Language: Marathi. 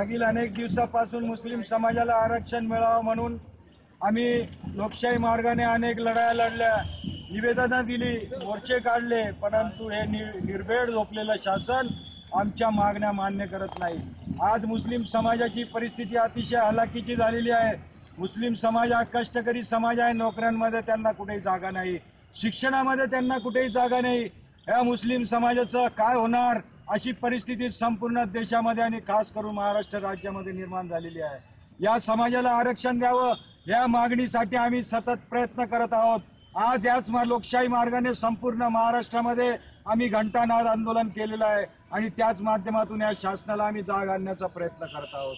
मागील अनेक दिवसापासून मुस्लिम समाजाला आरक्षण मिळावं म्हणून आम्ही लोकशाही मार्गाने अनेक लढाया लढल्या, निवेदनं दिली, मोर्चे काढले, परंतु हे निर्भेळ झोपलेलं शासन आमच्या मागण्या मान्य करत नाही। आज मुस्लिम समाजाची परिस्थिती अतिशय हलाखीची झालेली आहे। मुस्लिम समाज हा कष्टकरी समाज आहे। नोकऱ्यांमध्ये त्यांना कुठेही जागा नाही, शिक्षणामध्ये त्यांना कुठेही जागा नाही। या मुस्लिम समाजाचं काय होणार अशी परिस्थिती संपूर्ण देशामध्ये आणि खास करून महाराष्ट्र राज्यामध्ये निर्माण झालेली आहे। या समाजाला आरक्षण द्यावं या मागणीसाठी आम्ही सतत प्रयत्न करत आहोत। आज याच लोकशाही मार्गाने संपूर्ण महाराष्ट्रामध्ये आम्ही घंटानाद आंदोलन केलेलं आहे आणि त्याच माध्यमातून या शासनाला आम्ही जाग आणण्याचा प्रयत्न करत आहोत।